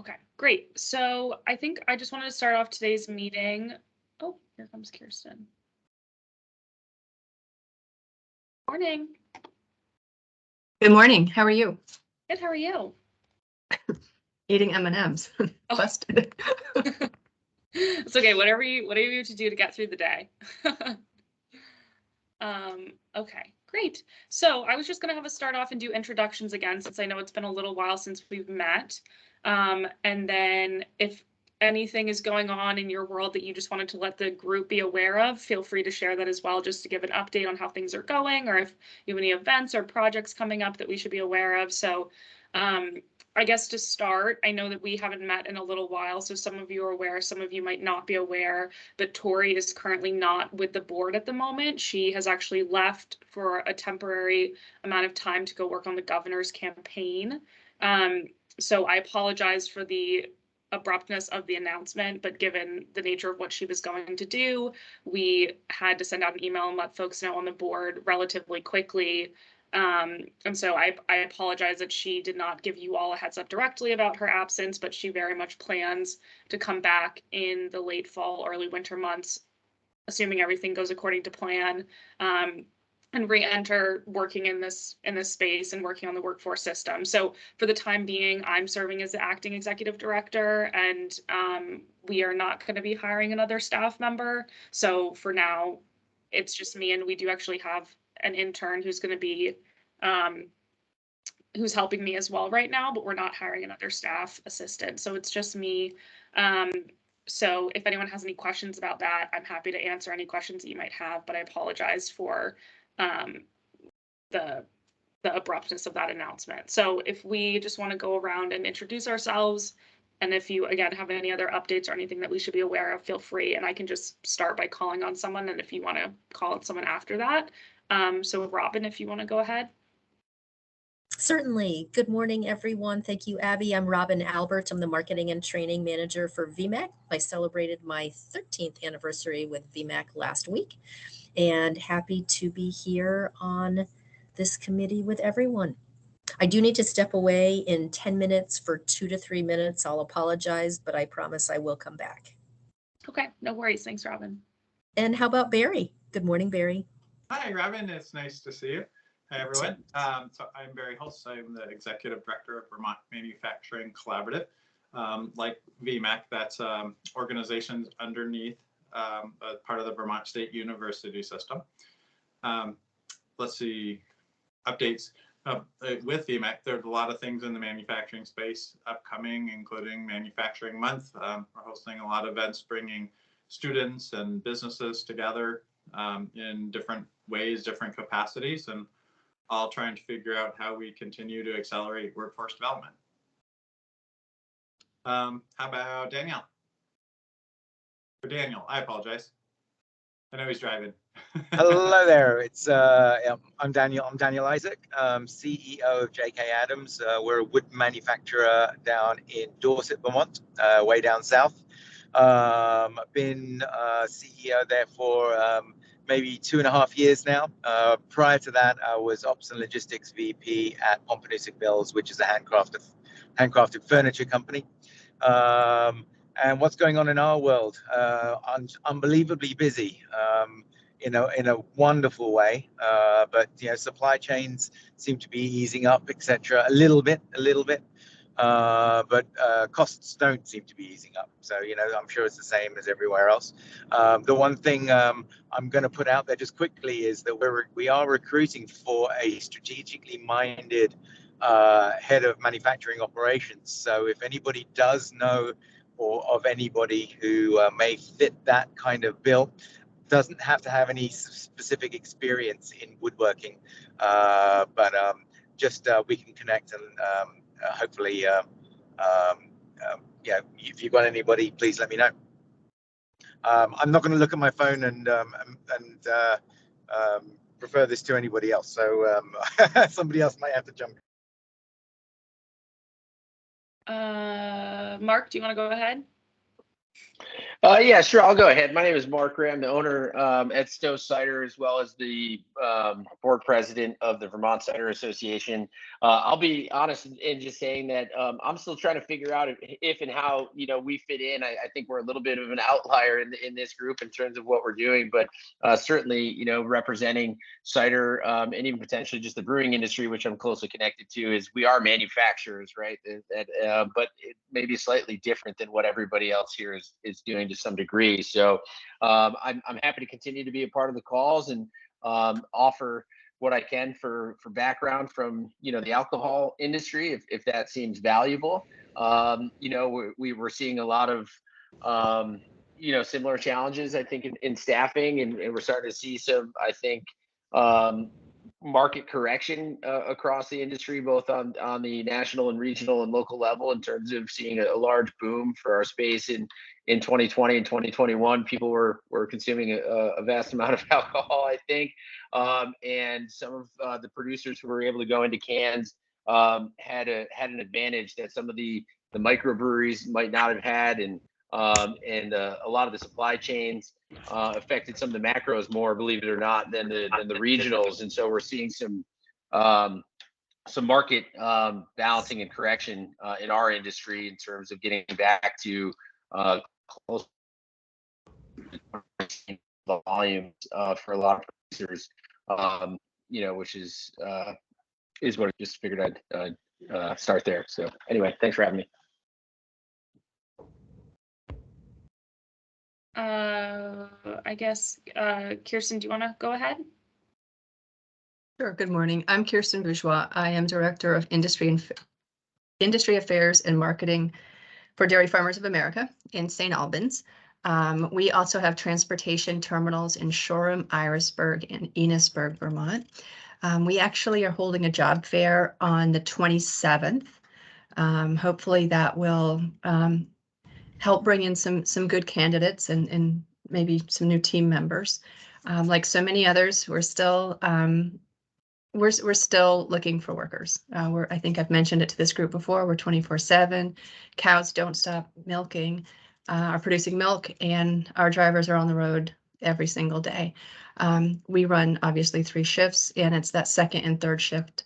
Okay, great. So I think I just wanted to start off today's meeting. Oh, here comes Kirsten. Morning. Good morning. How are you? Good. How are you? Eating M&Ms. Oh. Busted. It's okay. Whatever you have to do to get through the day. Okay, great. So I was just going to have us start off and do introductions again, since I know it's been a little while since we've met. And then if anything is going on in your world that you just wanted to let the group be aware of, feel free to share that as well, just to give an update on how things are going, or if you have any events or projects coming up that we should be aware of. So I guess to start, I know that we haven't met in a little while, so some of you are aware, some of you might not be aware, but Tori is currently not with the board at the moment. She has actually left for a temporary amount of time to go work on the governor's campaign. So I apologize for the abruptness of the announcement, but given the nature of what she was going to do, we had to send out an email and let folks know on the board relatively quickly. And so I apologize that she did not give you all a heads up directly about her absence, but she very much plans to come back in the late fall, early winter months, assuming everything goes according to plan, and re-enter working in this space and working on the workforce system. So for the time being, I'm serving as the acting executive director, and we are not going to be hiring another staff member. So for now, it's just me, and we do actually have an intern who's going to be who's helping me as well right now, but we're not hiring another staff assistant. So it's just me. So if anyone has any questions about that, I'm happy to answer any questions that you might have, but I apologize for the abruptness of that announcement. So if we just want to go around and introduce ourselves, and if you, again, have any other updates or anything that we should be aware of, feel free. And I can just start by calling on someone, and if you want to call on someone after that. So Robin, if you want to go ahead. Certainly. Good morning, everyone. Thank you, Abby. I'm Robin Albert. I'm the Marketing and Training Manager for VMAC. I celebrated my 13th anniversary with VMAC last week, and happy to be here on this committee with everyone. I do need to step away in 10 minutes for 2 to 3 minutes. I'll apologize, but I promise I will come back. Okay, no worries. Thanks, Robin. And how about Barry? Good morning, Barry. Hi, Robin. It's nice to see you. Hi, everyone. So I'm Barry Hulse. I'm the Executive Director of Vermont Manufacturing Collaborative. Like VMAC, that's organizations underneath part of the Vermont State University system. Let's see, updates. With VMAC, there's a lot of things in the manufacturing space upcoming, including Manufacturing Month. We're hosting a lot of events, bringing students and businesses together in different ways, different capacities, and all trying to figure out how we continue to accelerate workforce development. How about Danielle? For Daniel, I apologize. I know he's driving. Hello there. It's I'm Daniel. I'm Daniel Isaac, CEO of JK Adams. We're a wood manufacturer down in Dorset, Vermont, way down south. I've been CEO there for maybe 2.5 years now. Prior to that, I was Ops and Logistics VP at Pompanesett Mills, which is a handcrafted furniture company. And what's going on in our world? Unbelievably busy, in a wonderful way. But supply chains seem to be easing up, etc. A little bit. But costs don't seem to be easing up. So, I'm sure it's the same as everywhere else. The one thing I'm going to put out there just quickly is that we are recruiting for a strategically minded head of manufacturing operations. So if anybody does know or of anybody who may fit that kind of bill, doesn't have to have any specific experience in woodworking, but just we can connect and hopefully, if you've got anybody, please let me know. I'm not going to look at my phone and prefer this to anybody else. So somebody else might have to jump. Mark, do you want to go ahead? Yeah, sure. I'll go ahead. My name is Mark Ray. I'm the owner at Stowe Cider, as well as the board president of the Vermont Cider Association. I'll be honest in just saying that I'm still trying to figure out if and how we fit in. I think we're a little bit of an outlier in this group in terms of what we're doing, but certainly representing cider and even potentially just the brewing industry, which I'm closely connected to, is we are manufacturers, right? But it may be slightly different than what everybody else here is doing to some degree. So I'm happy to continue to be a part of the calls and offer what I can for background from the alcohol industry, if that seems valuable. We were seeing a lot of similar challenges, I think, in staffing, and we're starting to see some, I think, market correction across the industry, both on the national and regional and local level, in terms of seeing a large boom for our space in 2020 and 2021. People were consuming a vast amount of alcohol, I think, and some of the producers who were able to go into cans had an advantage that some of the microbreweries might not have had, and a lot of the supply chains affected some of the macros more, believe it or not, than the regionals. And so we're seeing some market balancing and correction in our industry in terms of getting back to close the volumes for a lot of producers, which is what I just figured I'd start there. So anyway, thanks for having me. I guess, Kirsten, do you want to go ahead? Sure. Good morning. I'm Kirsten Bourgeois. I am Director of Industry Affairs and Marketing for Dairy Farmers of America in St. Albans. We also have transportation terminals in Shoreham, Irisburg, and Enosburg, Vermont. We actually are holding a job fair on the 27th. Hopefully that will help bring in some good candidates and maybe some new team members. Like so many others, we're still looking for workers. I think I've mentioned it to this group before. We're 24/7. Cows don't stop milking, are producing milk, and our drivers are on the road every single day. We run obviously 3 shifts, and it's that second and third shift,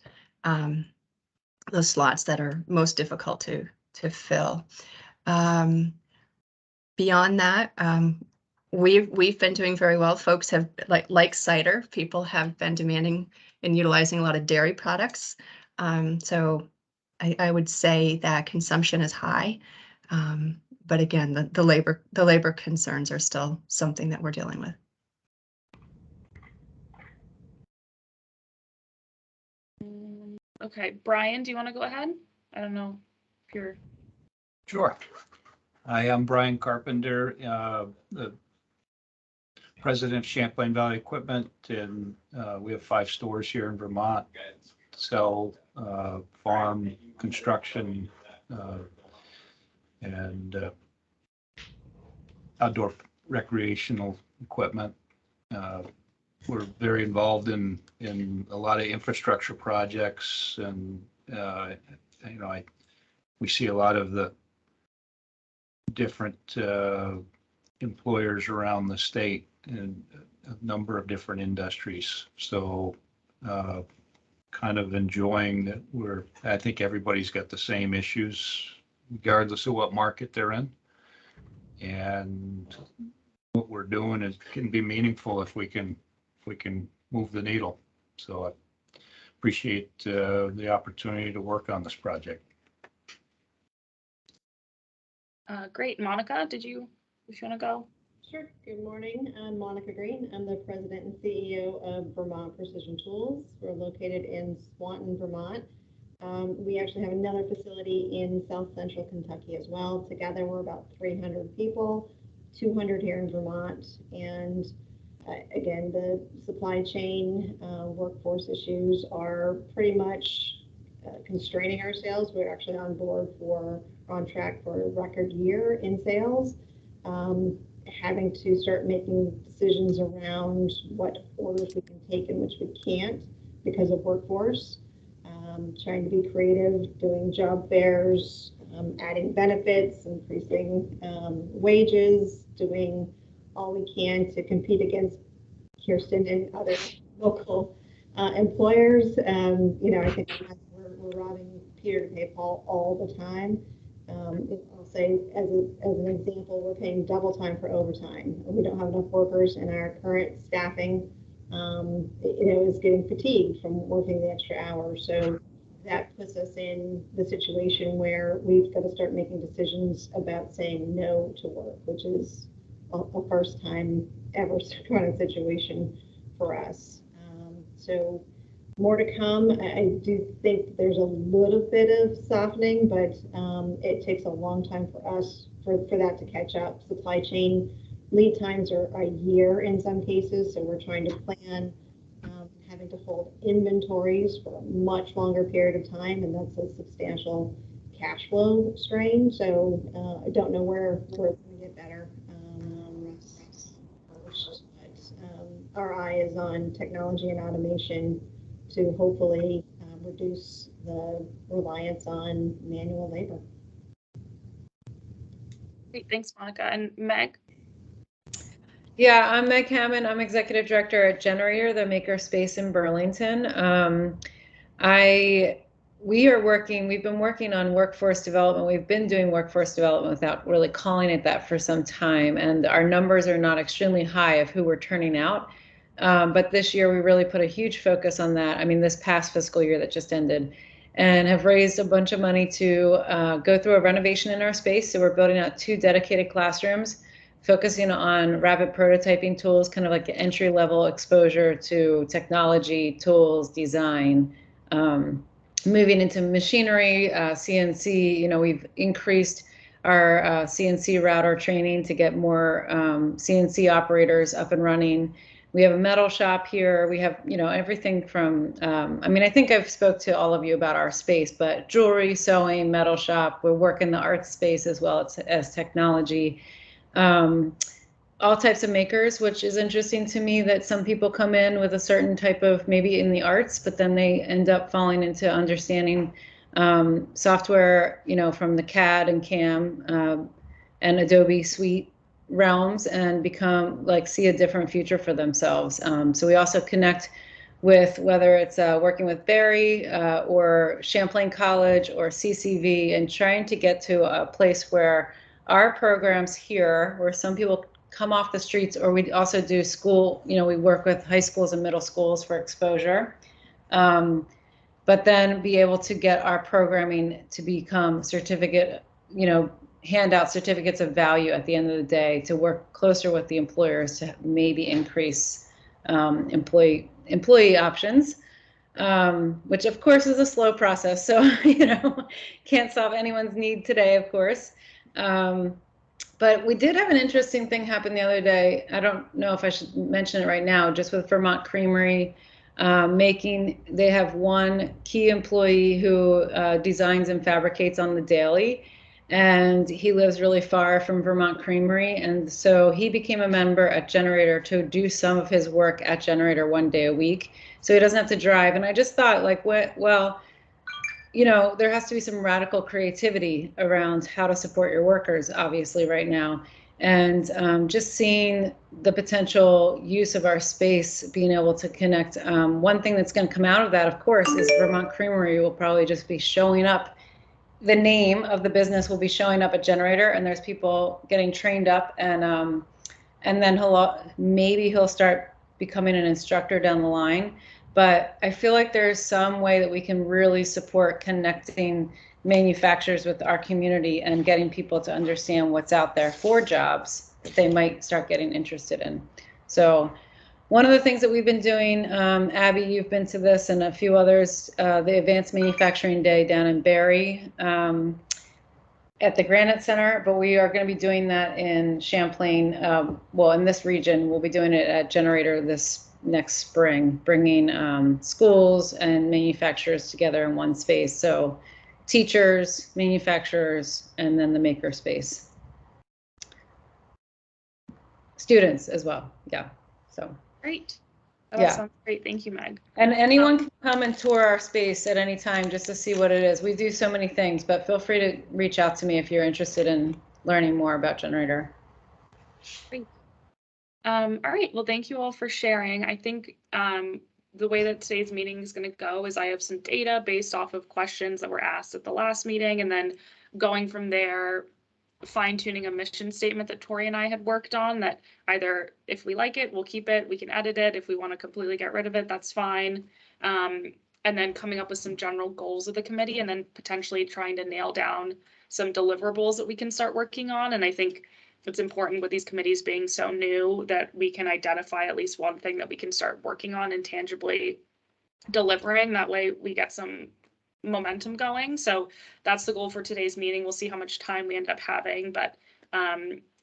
those slots that are most difficult to fill. Beyond that, we've been doing very well. Folks have like cider. People have been demanding and utilizing a lot of dairy products. So I would say that consumption is high. But again, the labor concerns are still something that we're dealing with. Okay, Brian, do you want to go ahead? I don't know if you're. Sure. I am Brian Carpenter, the president of Champlain Valley Equipment, and we have 5 stores here in Vermont. Sell farm, construction, and outdoor recreational equipment. We're very involved in a lot of infrastructure projects, and we see a lot of the different employers around the state in a number of different industries. So kind of enjoying that I think everybody's got the same issues regardless of what market they're in. And what we're doing can be meaningful if we can move the needle. So I appreciate the opportunity to work on this project. Great. Monica, if you want to go? Sure. Good morning. I'm Monica Green. I'm the president and CEO of Vermont Precision Tools. We're located in Swanton, Vermont. We actually have another facility in South Central Kentucky as well. Together, we're about 300 people, 200 here in Vermont. And again, the supply chain workforce issues are pretty much constraining our sales. We're actually on track for a record year in sales. Having to start making decisions around what orders we can take and which we can't because of workforce. Trying to be creative, doing job fairs, adding benefits, increasing wages, doing all we can to compete against Kirsten and other local employers. I think we're robbing Peter to pay Paul all the time. I'll say as an example, we're paying double time for overtime. We don't have enough workers, and our current staffing, is getting fatigued from working the extra hours. So that puts us in the situation where we've got to start making decisions about saying no to work, which is a first time ever kind of situation for us. So more to come. I do think there's a little bit of softening, but it takes a long time for us for that to catch up. Supply chain lead times are a year in some cases, so we're trying to plan having to hold inventories for a much longer period of time, and that's a substantial cash flow strain. So I don't know where it's going to get better first, but our eye is on technology and automation to hopefully reduce the reliance on manual labor. Great, thanks, Monica. And Meg? Yeah, I'm Meg Hammond. I'm Executive Director at Generator, the makerspace in Burlington. We've been working on workforce development. We've been doing workforce development without really calling it that for some time. And our numbers are not extremely high of who we're turning out. But this year we really put a huge focus on that. I mean, this past fiscal year that just ended, and have raised a bunch of money to go through a renovation in our space. So we're building out 2 dedicated classrooms, focusing on rapid prototyping tools, kind of like entry-level exposure to technology, tools, design, moving into machinery, CNC. We've increased our CNC router training to get more CNC operators up and running. We have a metal shop here. We have, everything from, I think I've spoke to all of you about our space, but jewelry, sewing, metal shop. We work in the arts space as well as technology. All types of makers, which is interesting to me that some people come in with a certain type of maybe in the arts, but then they end up falling into understanding software, from the CAD and CAM and Adobe Suite realms, and see a different future for themselves. So we also connect with whether it's working with Barry or Champlain College or CCV, and trying to get to a place where our programs here, where some people come off the streets, or we also do school, we work with high schools and middle schools for exposure, but then be able to get our programming to become certificate, hand out certificates of value at the end of the day, to work closer with the employers to maybe increase employee options, which of course is a slow process. So, can't solve anyone's need today, of course. But we did have an interesting thing happen the other day. I don't know if I should mention it right now, just with Vermont Creamery they have one key employee who designs and fabricates on the daily, and he lives really far from Vermont Creamery. And so he became a member at Generator to do some of his work at Generator 1 day a week, so he doesn't have to drive. And I just thought, there has to be some radical creativity around how to support your workers, obviously, right now. And just seeing the potential use of our space, being able to connect. One thing that's going to come out of that, of course, is Vermont Creamery will probably just be showing up. The name of the business will be showing up at Generator, and there's people getting trained up, and then he'll start becoming an instructor down the line. But I feel like there's some way that we can really support connecting manufacturers with our community and getting people to understand what's out there for jobs that they might start getting interested in. So one of the things that we've been doing, Abby, you've been to this, and a few others, the Advanced Manufacturing Day down in Barrie at the Granite Center, but we are going to be doing that in Champlain. In this region, we'll be doing it at Generator this next spring, bringing schools and manufacturers together in one space. So teachers, manufacturers, and then the maker space. Students as well. Yeah. So great. That Yeah. sounds great. Thank you, Meg. And anyone can come and tour our space at any time just to see what it is. We do so many things, but feel free to reach out to me if you're interested in learning more about Generator. Great. All right. Well, thank you all for sharing. I think the way that today's meeting is going to go is I have some data based off of questions that were asked at the last meeting, and then going from there, fine-tuning a mission statement that Tori and I had worked on that either if we like it, we'll keep it, we can edit it. If we want to completely get rid of it, that's fine. And then coming up with some general goals of the committee, and then potentially trying to nail down some deliverables that we can start working on. And I think it's important with these committees being so new that we can identify at least one thing that we can start working on and tangibly delivering. That way we get some momentum going. So that's the goal for today's meeting. We'll see how much time we end up having, but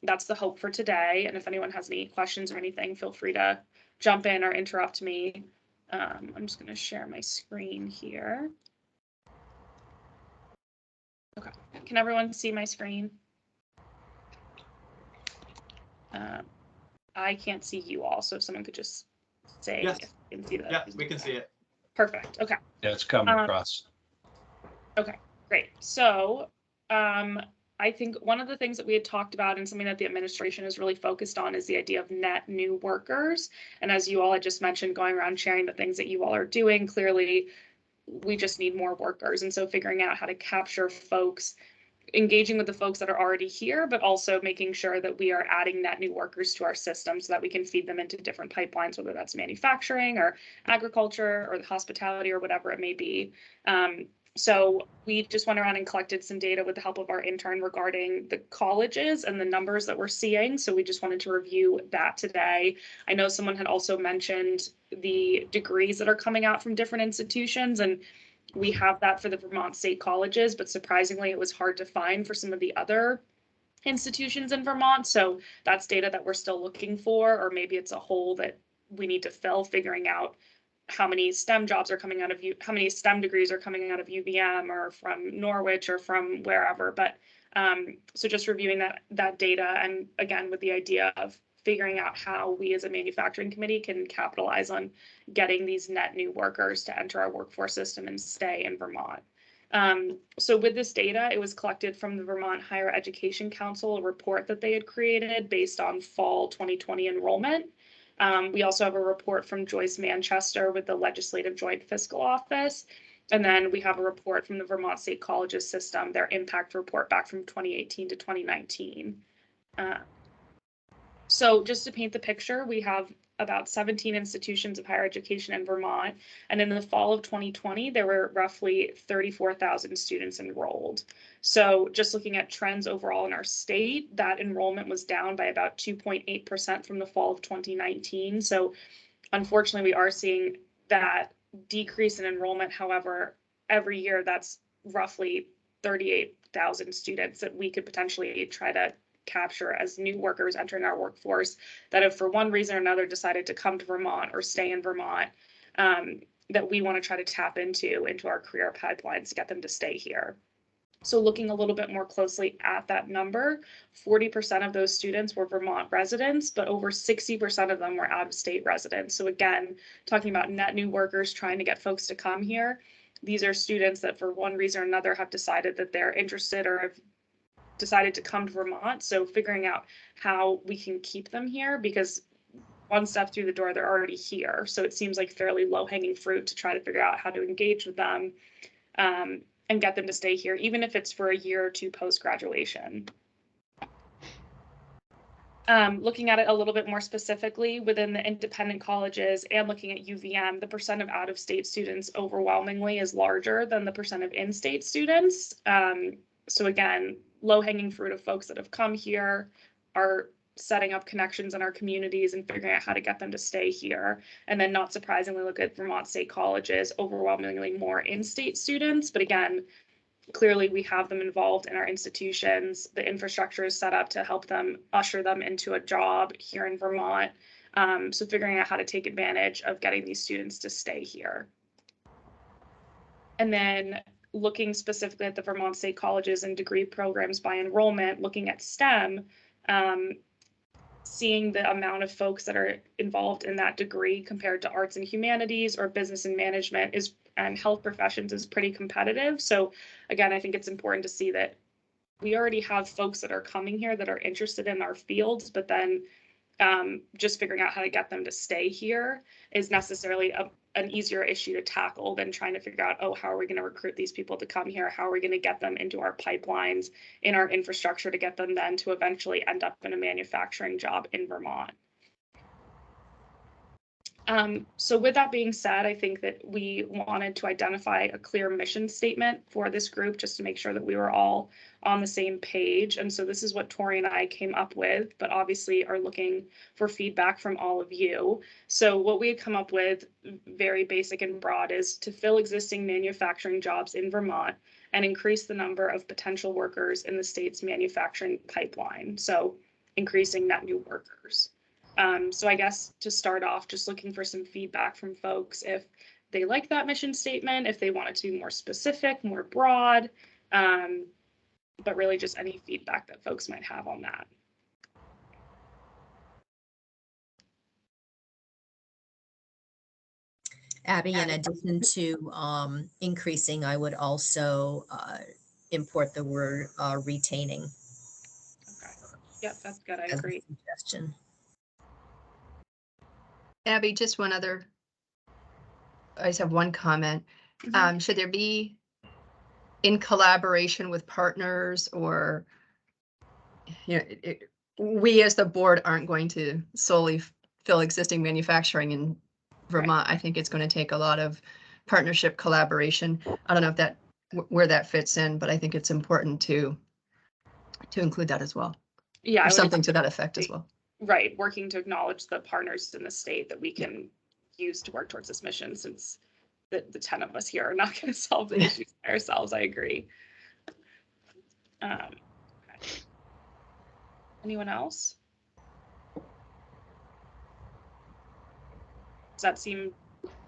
that's the hope for today. And if anyone has any questions or anything, feel free to jump in or interrupt me. I'm just going to share my screen here. Okay, can everyone see my screen? I can't see you all, so if someone could just say Yes. if you can see that. Yeah, we can see it. Perfect. Okay. Yeah, it's coming across. Okay, great. So I think one of the things that we had talked about and something that the administration is really focused on is the idea of net new workers. And as you all had just mentioned, going around sharing the things that you all are doing, clearly we just need more workers. And so figuring out how to capture folks, engaging with the folks that are already here, but also making sure that we are adding net new workers to our system so that we can feed them into different pipelines, whether that's manufacturing or agriculture or the hospitality or whatever it may be. So we just went around and collected some data with the help of our intern regarding the colleges and the numbers that we're seeing. So we just wanted to review that today. I know someone had also mentioned the degrees that are coming out from different institutions, and we have that for the Vermont state colleges, but surprisingly, it was hard to find for some of the other institutions in Vermont. So that's data that we're still looking for, or maybe it's a hole that we need to fill, figuring out how many STEM jobs are coming out of how many STEM degrees are coming out of UVM or from Norwich or from wherever. But so just reviewing that data, and again, with the idea of figuring out how we as a manufacturing committee can capitalize on getting these net new workers to enter our workforce system and stay in Vermont. So with this data, it was collected from the Vermont Higher Education Council, a report that they had created based on fall 2020 enrollment. We also have a report from Joyce Manchester with the Legislative Joint Fiscal Office. And then we have a report from the Vermont State Colleges System, their impact report back from 2018 to 2019. So just to paint the picture, we have about 17 institutions of higher education in Vermont. And in the fall of 2020, there were roughly 34,000 students enrolled. So just looking at trends overall in our state, that enrollment was down by about 2.8% from the fall of 2019. So unfortunately, we are seeing that decrease in enrollment. However, every year that's roughly 38,000 students that we could potentially try to capture as new workers entering our workforce that have for one reason or another decided to come to Vermont or stay in Vermont, that we want to try to tap into our career pipelines to get them to stay here. So looking a little bit more closely at that number, 40% of those students were Vermont residents, but over 60% of them were out-of-state residents. So again, talking about net new workers trying to get folks to come here, these are students that for one reason or another have decided that they're interested or have decided to come to Vermont. So figuring out how we can keep them here, because one step through the door, they're already here. So it seems like fairly low-hanging fruit to try to figure out how to engage with them and get them to stay here, even if it's for a year or two post-graduation. Looking at it a little bit more specifically within the independent colleges and looking at UVM, the percent of out-of-state students overwhelmingly is larger than the percent of in-state students. So again, low-hanging fruit of folks that have come here are setting up connections in our communities and figuring out how to get them to stay here. And then not surprisingly, look at Vermont state colleges, overwhelmingly more in-state students. But again, clearly we have them involved in our institutions. The infrastructure is set up to help them usher them into a job here in Vermont. So figuring out how to take advantage of getting these students to stay here. And then looking specifically at the Vermont state colleges and degree programs by enrollment, looking at STEM, seeing the amount of folks that are involved in that degree compared to arts and humanities or business and management and health professions is pretty competitive. So again, I think it's important to see that we already have folks that are coming here that are interested in our fields, but then just figuring out how to get them to stay here is necessarily an easier issue to tackle than trying to figure out, oh, how are we going to recruit these people to come here? How are we going to get them into our pipelines, in our infrastructure to get them then to eventually end up in a manufacturing job in Vermont? So with that being said, I think that we wanted to identify a clear mission statement for this group just to make sure that we were all on the same page. And so this is what Tori and I came up with, but obviously are looking for feedback from all of you. So what we had come up with, very basic and broad, is to fill existing manufacturing jobs in Vermont and increase the number of potential workers in the state's manufacturing pipeline. So increasing net new workers. So I guess to start off, just looking for some feedback from folks if they like that mission statement, if they want it to be more specific, more broad, but really just any feedback that folks might have on that. Abby, in addition to increasing, I would also import the word retaining. Okay. Yep, that's good. I as a agree. suggestion. Abby, just one other, I just have one comment. Should there be, in collaboration with partners, or, you know, we as the board aren't going to solely fill existing manufacturing in Vermont. I think it's going to take a lot of partnership collaboration. I don't know if that, where that fits in, but I think it's important to include that as well. Yeah, Or something to that effect as well. Right, working to acknowledge the partners in the state that we can use to work towards this mission, since the 10 of us here are not going to solve the issues by ourselves. I agree. Okay. Anyone else? Does that seem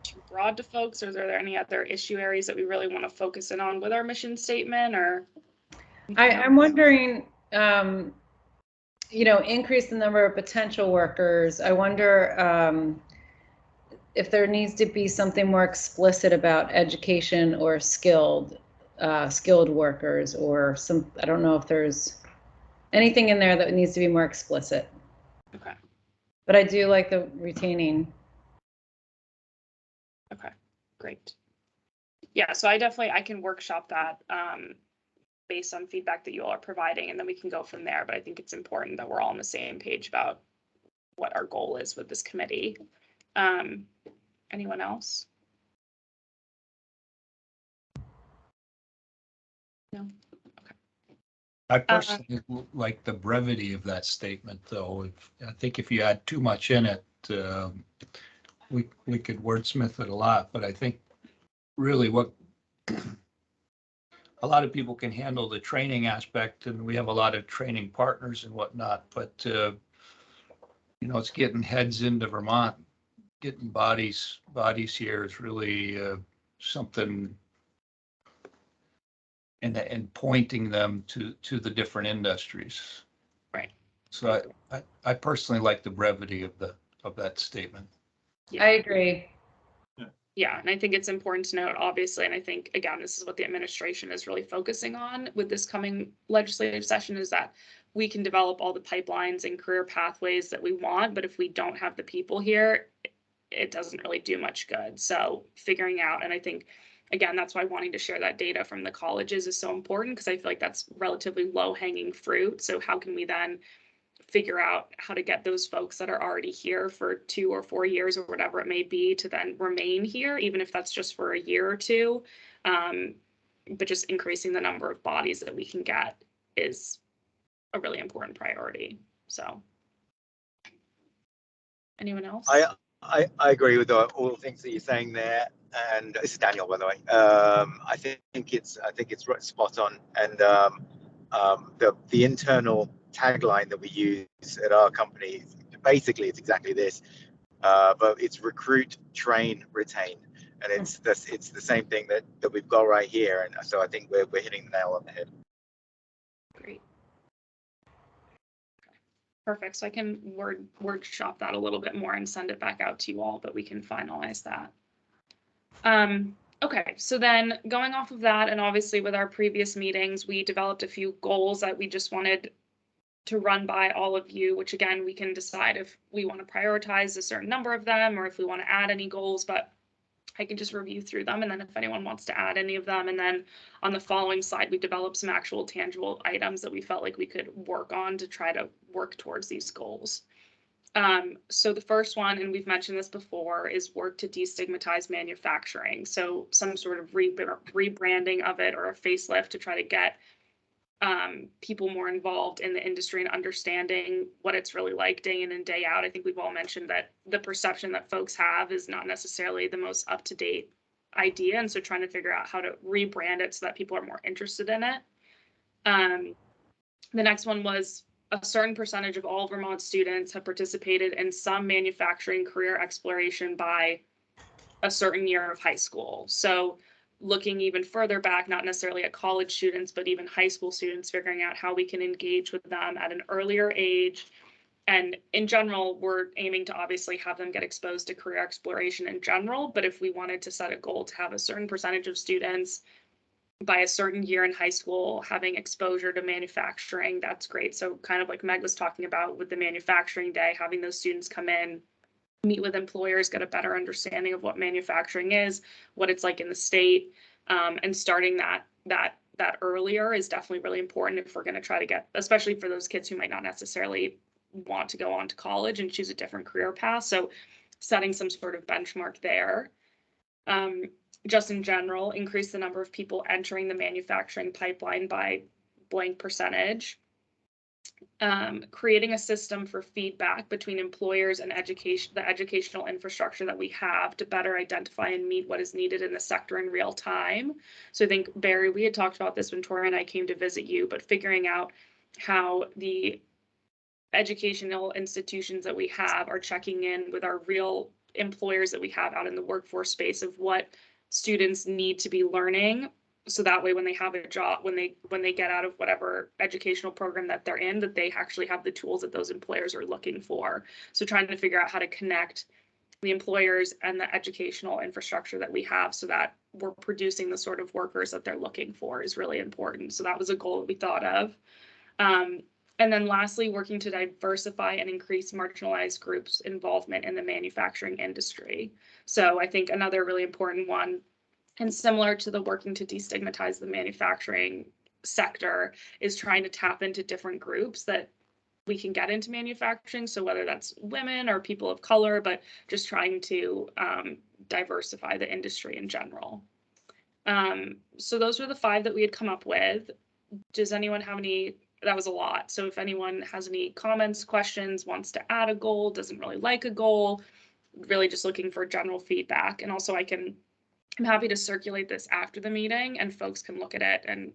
too broad to folks, or are there any other issue areas that we really want to focus in on with our mission statement? Or I'm wondering, you know, increase the number of potential workers. I wonder if there needs to be something more explicit about education or skilled workers, or some, I don't know if there's anything in there that needs to be more explicit. Okay. But I do like the retaining. Okay, great. Yeah, so I can workshop that based on feedback that you all are providing, and then we can go from there. But I think it's important that we're all on the same page about what our goal is with this committee. Anyone else? No? Okay. I personally like the brevity of that statement, though. I think if you add too much in it, we could wordsmith it a lot, but I think really what a lot of people can handle the training aspect, and we have a lot of training partners and whatnot, but you know, it's getting heads into Vermont, getting bodies here is really something, and pointing them to the different industries. Right. So I personally like the brevity of that statement. Yeah. I agree. Yeah, and I think it's important to note, obviously, and I think, again, this is what the administration is really focusing on with this coming legislative session, is that we can develop all the pipelines and career pathways that we want, but if we don't have the people here, it doesn't really do much good. So figuring out, and I think, again, that's why wanting to share that data from the colleges is so important, because I feel like that's relatively low-hanging fruit. So how can we then figure out how to get those folks that are already here for 2 or 4 years or whatever it may be to then remain here, even if that's just for a year or two. But just increasing the number of bodies that we can get is a really important priority. So anyone else? I agree with all the things that you're saying there, and this is Daniel, by the way. I think it's right, spot on, and the internal tagline that we use at our company, basically it's exactly this, but it's recruit, train, retain, and it's the same thing that we've got right here, and so I think we're hitting the nail on the head. Great. Perfect. So I can word shop that a little bit more and send it back out to you all, but we can finalize that. Okay, so then going off of that, and obviously with our previous meetings, we developed a few goals that we just wanted to run by all of you, which again, we can decide if we want to prioritize a certain number of them or if we want to add any goals, but I can just review through them. And then if anyone wants to add any of them, and then on the following slide, we developed some actual tangible items that we felt like we could work on to try to work towards these goals. So the first one, and we've mentioned this before, is work to destigmatize manufacturing. So some sort of rebranding of it or a facelift to try to get people more involved in the industry and understanding what it's really like day in and day out. I think we've all mentioned that the perception that folks have is not necessarily the most up-to-date idea. And so trying to figure out how to rebrand it so that people are more interested in it. The next one was a certain percentage of all Vermont students have participated in some manufacturing career exploration by a certain year of high school. So looking even further back, not necessarily at college students, but even high school students, figuring out how we can engage with them at an earlier age. And in general, we're aiming to obviously have them get exposed to career exploration in general. But if we wanted to set a goal to have a certain percentage of students by a certain year in high school having exposure to manufacturing, that's great. So kind of like Meg was talking about with the manufacturing day, having those students come in, meet with employers, get a better understanding of what manufacturing is, what it's like in the state, and starting that earlier is definitely really important if we're going to try to get, especially for those kids who might not necessarily want to go on to college and choose a different career path. So setting some sort of benchmark there. Just in general, increase the number of people entering the manufacturing pipeline by blank percentage. Creating a system for feedback between employers and education, the educational infrastructure that we have to better identify and meet what is needed in the sector in real time. So I think, Barry, we had talked about this when Tori and I came to visit you, but figuring out how the educational institutions that we have are checking in with our real employers that we have out in the workforce space of what students need to be learning. So that way, when they have a job, when they get out of whatever educational program that they're in, that they actually have the tools that those employers are looking for. So trying to figure out how to connect the employers and the educational infrastructure that we have so that we're producing the sort of workers that they're looking for is really important. So that was a goal that we thought of. And then lastly, working to diversify and increase marginalized groups' involvement in the manufacturing industry. So I think another really important one, and similar to the working to destigmatize the manufacturing sector, is trying to tap into different groups that we can get into manufacturing. So whether that's women or people of color, but just trying to diversify the industry in general. So those were the 5 that we had come up with. Does anyone have any? That was a lot. So if anyone has any comments, questions, wants to add a goal, doesn't really like a goal, really just looking for general feedback. And also I'm happy to circulate this after the meeting and folks can look at it and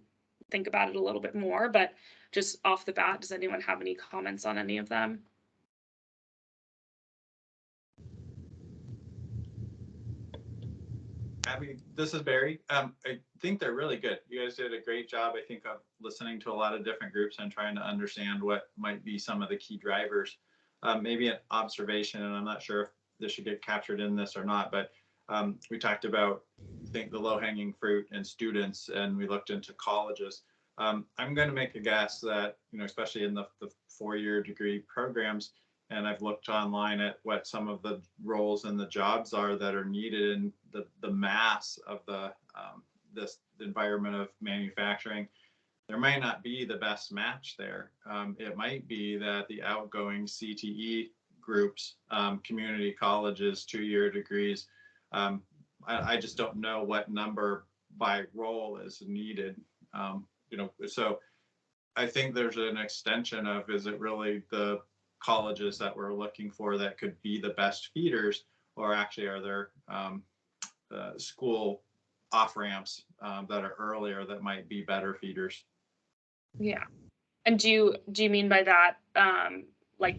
think about it a little bit more. But just off the bat, does anyone have any comments on any of them? Abby, this is Barry. I think they're really good. You guys did a great job, I think, of listening to a lot of different groups and trying to understand what might be some of the key drivers. Maybe an observation, and I'm not sure if this should get captured in this or not, but we talked about, I think, the low-hanging fruit in students, and we looked into colleges. I'm going to make a guess that, especially in the 4-year degree programs, and I've looked online at what some of the roles and the jobs are that are needed in the mass of this environment of manufacturing. There might not be the best match there. It might be that the outgoing CTE groups, community colleges, 2-year degrees, I just don't know what number by role is needed. So I think there's an extension of, is it really the colleges that we're looking for that could be the best feeders, or actually are there school off-ramps that are earlier that might be better feeders? Yeah. And do you mean by that like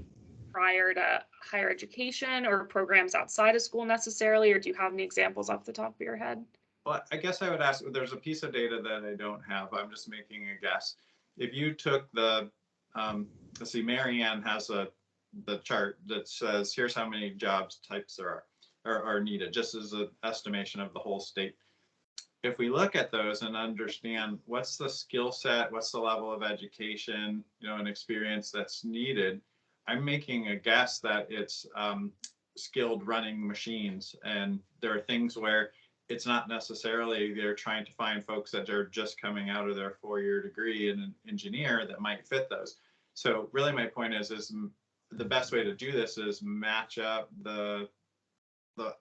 prior to higher education or programs outside of school necessarily, or do you have any examples off the top of your head? Well, I guess I would ask, there's a piece of data that I don't have. I'm just making a guess. If you took the let's see, Marianne has the chart that says here's how many jobs types there are needed, just as an estimation of the whole state. If we look at those and understand what's the skill set, what's the level of education, and experience that's needed, I'm making a guess that it's skilled running machines. And there are things where it's not necessarily they're trying to find folks that are just coming out of their 4-year degree in an engineer that might fit those. So really my point is the best way to do this is match up the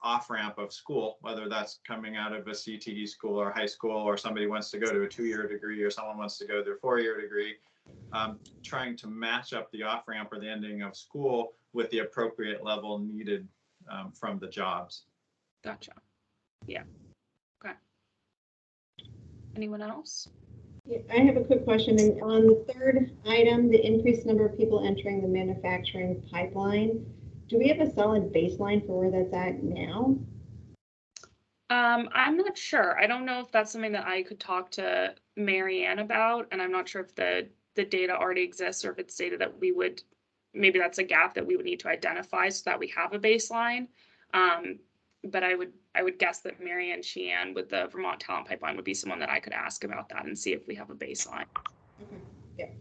off-ramp of school, whether that's coming out of a CTE school or high school, or somebody wants to go to a 2-year degree, or someone wants to go to their 4-year degree, trying to match up the off-ramp or the ending of school with the appropriate level needed from the jobs. Gotcha. Yeah. Okay. Anyone else? Yeah, I have a quick question. And on the third item, the increased number of people entering the manufacturing pipeline, do we have a solid baseline for where that's at now? I'm not sure. I don't know if that's something that I could talk to Marianne about, and I'm not sure if the data already exists or if it's data that maybe that's a gap that we would need to identify so that we have a baseline. But I would guess that Marianne Sheehan with the Vermont Talent Pipeline would be someone that I could ask about that and see if we have a baseline. Okay.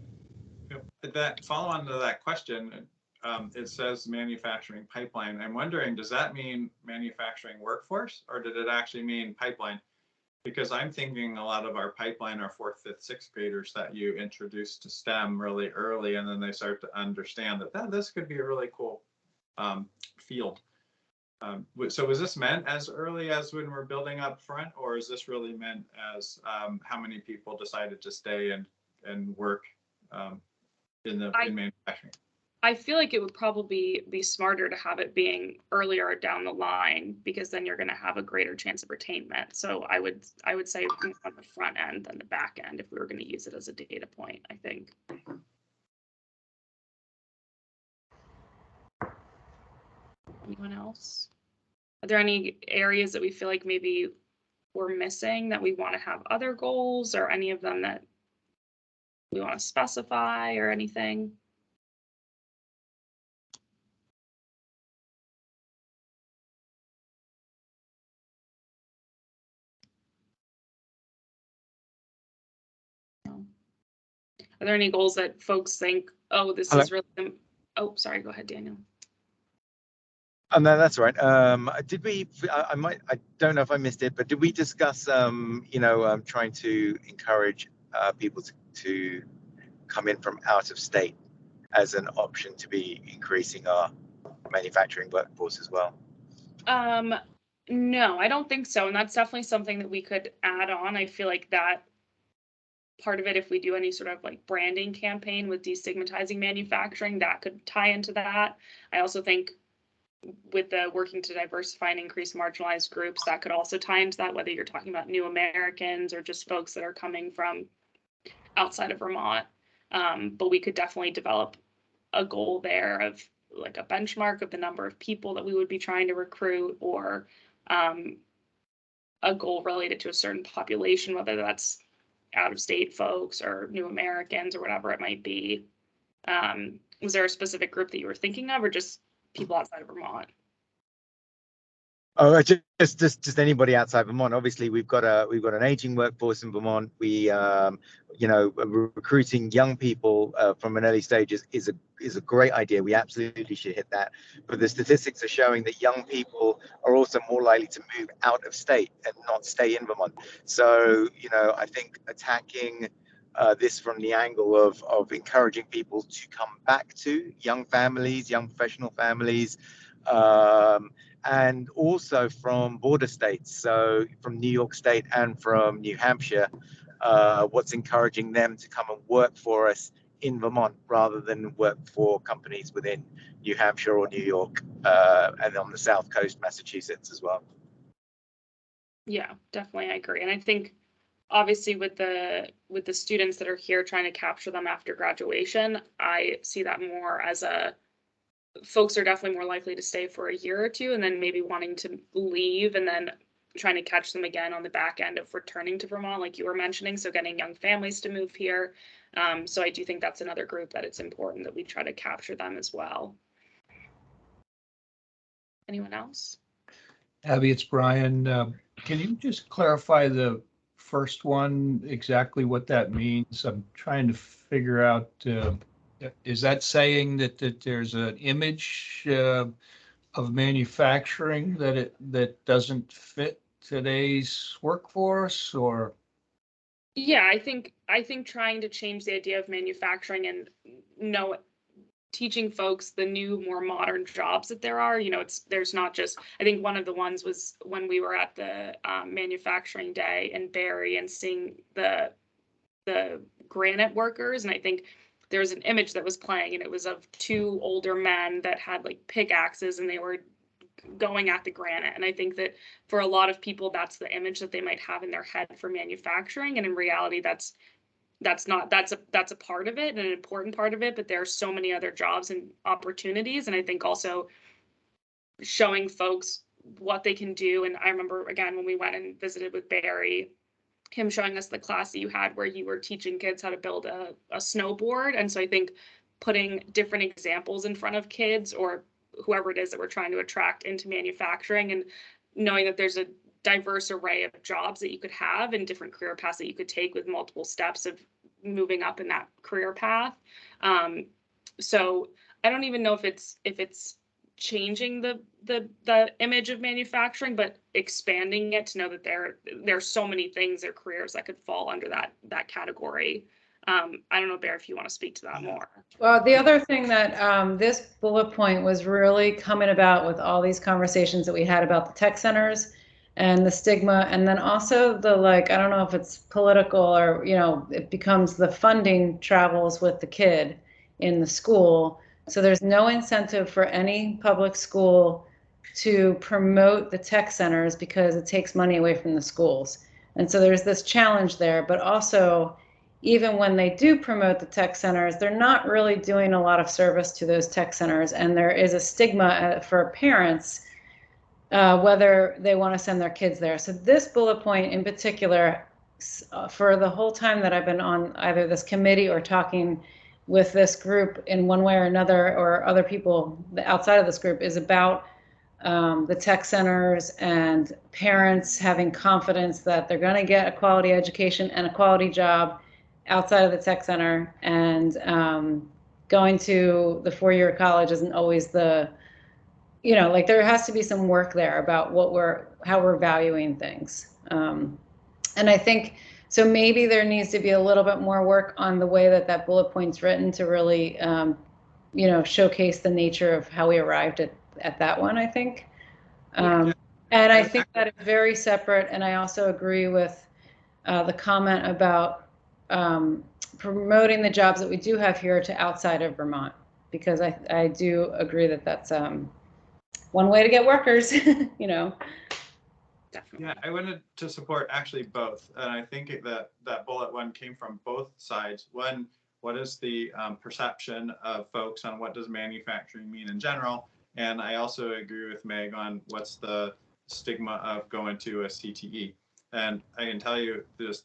Yeah. That follow on to that question, it says manufacturing pipeline. I'm wondering, does that mean manufacturing workforce, or did it actually mean pipeline? Because I'm thinking a lot of our pipeline are 4th, 5th, 6th graders that you introduce to STEM really early, and then they start to understand that this could be a really cool field. So was this meant as early as when we're building up front, or is this really meant as how many people decided to stay and work in manufacturing? I feel like it would probably be smarter to have it being earlier down the line, because then you're going to have a greater chance of retainment. So I would say more on the front end than the back end if we were going to use it as a data point, I think. Anyone else? Are there any areas that we feel like maybe we're missing that we want to have other goals, or any of them that we want to specify or anything? Are there any goals that folks think, oh, this is really, oh, sorry, go ahead, Daniel. No, that's right. Did we? I don't know if I missed it, but did we discuss, trying to encourage people to come in from out of state as an option to be increasing our manufacturing workforce as well? No, I don't think so, and that's definitely something that we could add on. I feel like that part of it, if we do any sort of like branding campaign with destigmatizing manufacturing, that could tie into that. I also think with the working to diversify and increase marginalized groups, that could also tie into that, whether you're talking about new Americans or just folks that are coming from outside of Vermont. But we could definitely develop a goal there of like a benchmark of the number of people that we would be trying to recruit, or a goal related to a certain population, whether that's out of state folks or new Americans or whatever it might be. Was there a specific group that you were thinking of, or just people outside of Vermont? Oh, just anybody outside Vermont. Obviously, we've got an aging workforce in Vermont. We, recruiting young people from an early stage is a great idea. We absolutely should hit that. But the statistics are showing that young people are also more likely to move out of state and not stay in Vermont. So, I think attacking this from the angle of encouraging people to come back to young families, young professional families. And also from border states, so from New York State and from New Hampshire, what's encouraging them to come and work for us in Vermont rather than work for companies within New Hampshire or New York, and on the South Coast, Massachusetts as well. Yeah, definitely, I agree. And I think obviously with the students that are here, trying to capture them after graduation, I see that more as folks are definitely more likely to stay for a year or two and then maybe wanting to leave and then trying to catch them again on the back end of returning to Vermont, like you were mentioning. So getting young families to move here. So I do think that's another group that it's important that we try to capture them as well. Anyone else? Abby, it's Brian. Can you just clarify the first one, exactly what that means? I'm trying to figure out, is that saying that there's an image of manufacturing that doesn't fit today's workforce, or? Yeah, I think trying to change the idea of manufacturing and teaching folks the new, more modern jobs that there are. There's not just, I think one of the ones was when we were at the manufacturing day in Barrie and seeing the granite workers. And I think there was an image that was playing, and it was of two older men that had like pickaxes, and they were going at the granite. And I think that for a lot of people, that's the image that they might have in their head for manufacturing. And in reality, that's a part of it, and an important part of it, but there are so many other jobs and opportunities. And I think also showing folks what they can do. And I remember, again, when we went and visited with Barry, him showing us the class that you had where you were teaching kids how to build a snowboard. And so I think putting different examples in front of kids or whoever it is that we're trying to attract into manufacturing, and knowing that there's a diverse array of jobs that you could have and different career paths that you could take with multiple steps of moving up in that career path. So I don't even know if it's changing the image of manufacturing, but expanding it to know that there's so many things or careers that could fall under that category. I don't know, Bear, if you want to speak to that more. Well, the other thing that this bullet point was really coming about with all these conversations that we had about the tech centers and the stigma, and then also the, like, I don't know if it's political or, it becomes the funding travels with the kid in the school. So there's no incentive for any public school to promote the tech centers because it takes money away from the schools. And so there's this challenge there, but also even when they do promote the tech centers, they're not really doing a lot of service to those tech centers. And there is a stigma for parents, whether they want to send their kids there. So this bullet point in particular, for the whole time that I've been on either this committee or talking with this group in one way or another, or other people outside of this group, is about the tech centers and parents having confidence that they're going to get a quality education and a quality job outside of the tech center, and going to the four-year college isn't always the, like, there has to be some work there about how we're valuing things. And I think, so maybe there needs to be a little bit more work on the way that bullet point's written to really, showcase the nature of how we arrived at that one, I think. And I think that it's very separate. And I also agree with the comment about promoting the jobs that we do have here to outside of Vermont, because I do agree that that's one way to get workers, Definitely. Yeah, I wanted to support actually both. And I think that bullet one came from both sides. One, what is the perception of folks on what does manufacturing mean in general? And I also agree with Meg on what's the stigma of going to a CTE. And I can tell you this,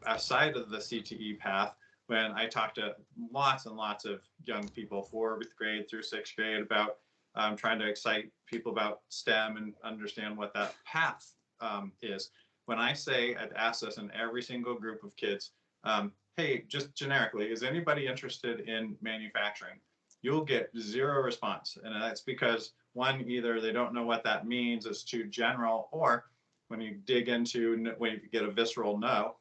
outside of the CTE path, when I talk to lots and lots of young people, 4th grade through 6th grade, about trying to excite people about STEM and understand what that path is. When I say, I'd ask this in every single group of kids, hey, just generically, is anybody interested in manufacturing? You'll get zero response. And that's because, one, either they don't know what that means, it's too general, or when you dig into, when you get a visceral no,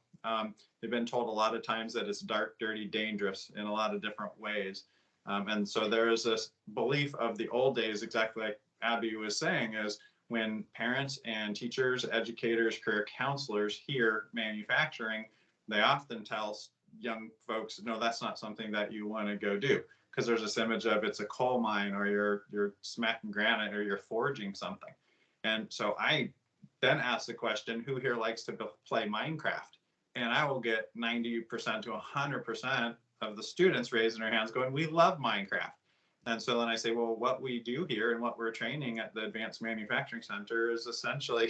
they've been told a lot of times that it's dark, dirty, dangerous in a lot of different ways. And so there is this belief of the old days, exactly like Abby was saying, is when parents and teachers, educators, career counselors hear manufacturing, they often tell young folks, no, that's not something that you want to go do, because there's this image of it's a coal mine, or you're smacking granite, or you're forging something. And so I then ask the question, who here likes to play Minecraft? And I will get 90% to 100% of the students raising their hands going, we love Minecraft. And so then I say, well, what we do here and what we're training at the Advanced Manufacturing Center is essentially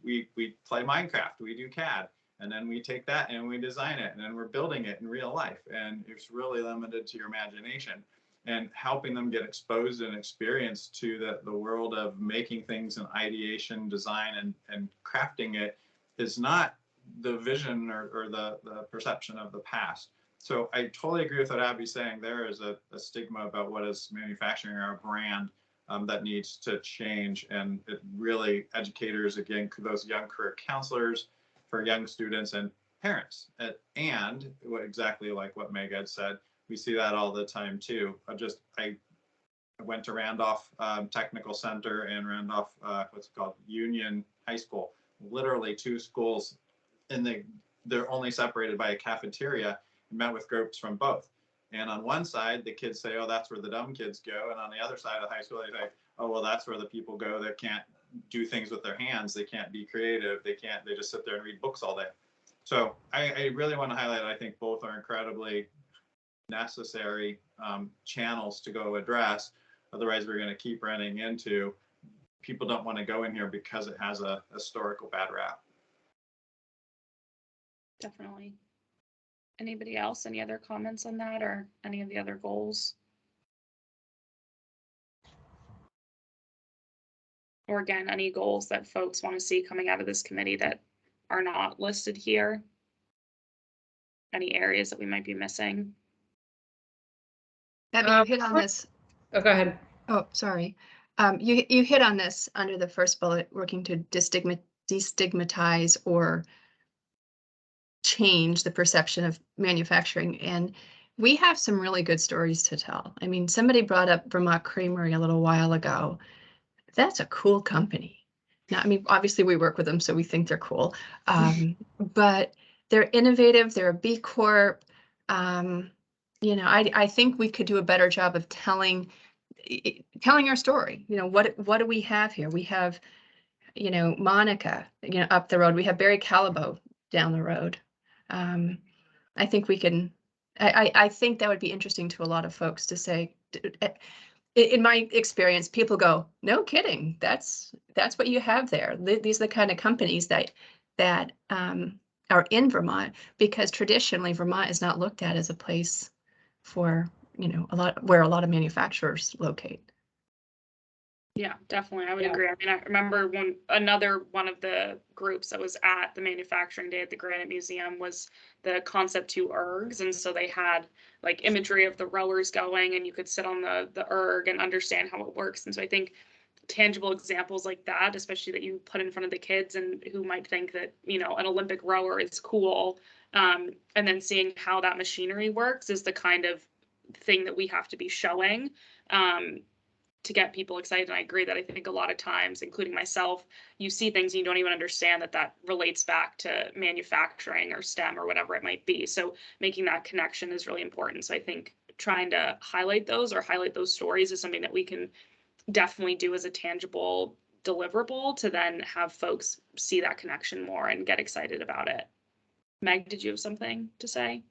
we play Minecraft, we do CAD, and then we take that and we design it, and then we're building it in real life, and it's really limited to your imagination. And helping them get exposed and experienced to the world of making things and ideation, design, and crafting it is not the vision or the perception of the past. So I totally agree with what Abby's saying. There is a stigma about what is manufacturing or a brand that needs to change. And it really, educators, again, those young career counselors, for young students and parents. And exactly like what Meg had said, we see that all the time too. I went to Randolph Technical Center and Randolph, what's it called, Union High School. Literally two schools, and they're only separated by a cafeteria. Met with groups from both. And on one side, the kids say, oh, that's where the dumb kids go. And on the other side of the high school, they say, oh, well, that's where the people go that can't do things with their hands. They can't be creative. They just sit there and read books all day. So I really want to highlight, I think both are incredibly necessary channels to go address. Otherwise, we're going to keep running into people don't want to go in here because it has a historical bad rap. Definitely. Anybody else? Any other comments on that or any of the other goals? Or again, any goals that folks want to see coming out of this committee that are not listed here? Any areas that we might be missing? Abby, you hit on this. Oh, go ahead. Oh, sorry. You hit on this under the first bullet, working to destigmatize or change the perception of manufacturing. And we have some really good stories to tell. I mean, somebody brought up Vermont Creamery a little while ago. That's a cool company. Now, I mean, obviously we work with them, so we think they're cool. But they're innovative. They're a B Corp. You know, I think we could do a better job of telling our story. You know, what do we have here? We have, you know, Monica, you know, up the road. We have Barry Calabo down the road. I think we can, I think that would be interesting to a lot of folks to say, in my experience, people go, no kidding, that's what you have there. These are the kind of companies that are in Vermont, because traditionally Vermont is not looked at as a place for, you know, where a lot of manufacturers locate. Yeah, definitely. I would agree. I mean, I remember another one of the groups that was at the manufacturing day at the Granite Museum was the Concept 2 ergs. And so they had like imagery of the rowers going, and you could sit on the erg and understand how it works. And so I think tangible examples like that, especially that you put in front of the kids and who might think that, you know, an Olympic rower is cool. And then seeing how that machinery works is the kind of thing that we have to be showing. To get people excited. And I agree that I think a lot of times, including myself, you see things and you don't even understand that relates back to manufacturing or STEM or whatever it might be. So making that connection is really important. So I think trying to highlight those stories is something that we can definitely do as a tangible deliverable to then have folks see that connection more and get excited about it. Meg, did you have something to say?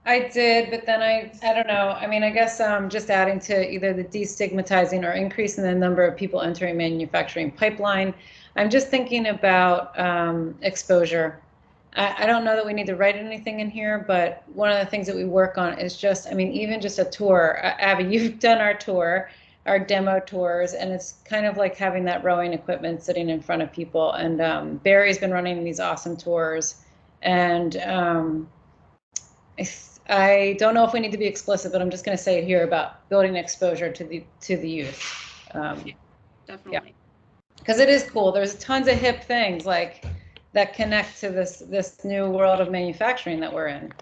I did, but then I don't know. I mean, I guess just adding to either the destigmatizing or increasing the number of people entering manufacturing pipeline. I'm just thinking about exposure. I don't know that we need to write anything in here, but one of the things that we work on is just, I mean, even just a tour. Abby, you've done our tour, our demo tours, and it's kind of like having that rowing equipment sitting in front of people. And Barry's been running these awesome tours, and I don't know if we need to be explicit, but I'm just going to say it here about building exposure to the youth. Definitely. Because it is cool. There's tons of hip things like that connect to this new world of manufacturing that we're in,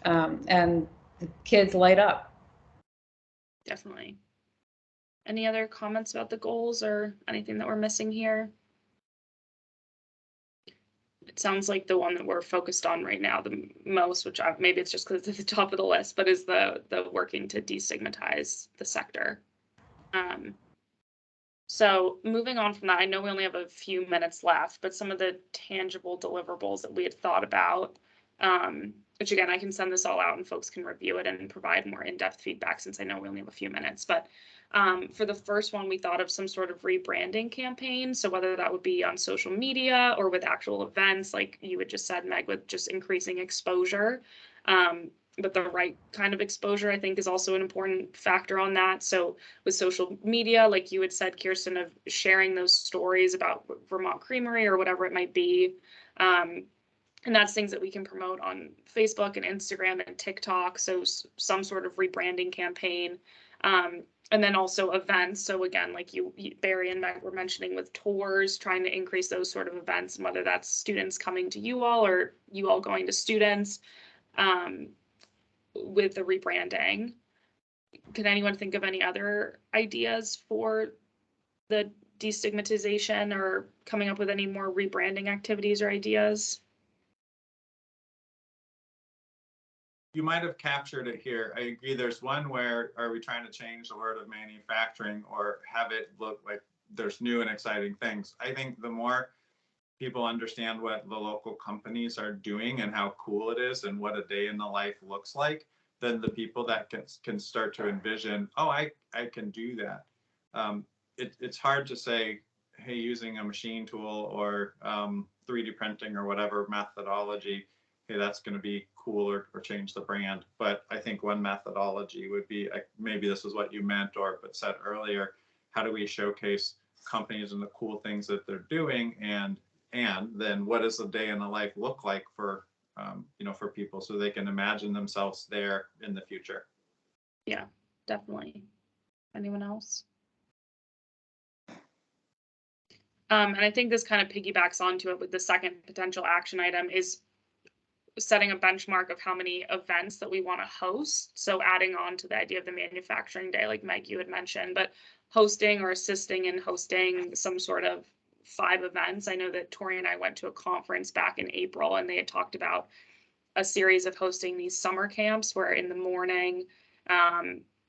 and the kids light up. Definitely. Any other comments about the goals or anything that we're missing here? It sounds like the one that we're focused on right now the most, which maybe it's just because it's at the top of the list, but is the working to destigmatize the sector. So moving on from that, I know we only have a few minutes left, but some of the tangible deliverables that we had thought about which again, I can send this all out and folks can review it and provide more in-depth feedback since I know we only have a few minutes. But for the first one, we thought of some sort of rebranding campaign. So whether that would be on social media or with actual events, like you had just said, Meg, with just increasing exposure. But the right kind of exposure, I think, is also an important factor on that. So with social media, like you had said, Kirsten, of sharing those stories about Vermont Creamery or whatever it might be. And that's things that we can promote on Facebook and Instagram and TikTok. So some sort of rebranding campaign. And then also events. So again, like Barry and Meg were mentioning with tours, trying to increase those sort of events, and whether that's students coming to you all or you all going to students with the rebranding. Can anyone think of any other ideas for the destigmatization or coming up with any more rebranding activities or ideas? You might have captured it here. I agree. There's one where, are we trying to change the word of manufacturing or have it look like there's new and exciting things? I think the more people understand what the local companies are doing and how cool it is and what a day in the life looks like, then the people that can start to envision, oh, I can do that. It's hard to say, hey, using a machine tool or 3D printing or whatever methodology, hey, that's going to be cool or change the brand. But I think one methodology would be, maybe this is what you meant or but said earlier, how do we showcase companies and the cool things that they're doing, and then what does a day in the life look like for for people so they can imagine themselves there in the future. Yeah, definitely. Anyone else? And I think this kind of piggybacks onto it with the second potential action item is setting a benchmark of how many events that we want to host. So adding on to the idea of the manufacturing day, like Meg, you had mentioned, but hosting or assisting in hosting some sort of 5 events. I know that Tori and I went to a conference back in April and they had talked about a series of hosting these summer camps where in the morning,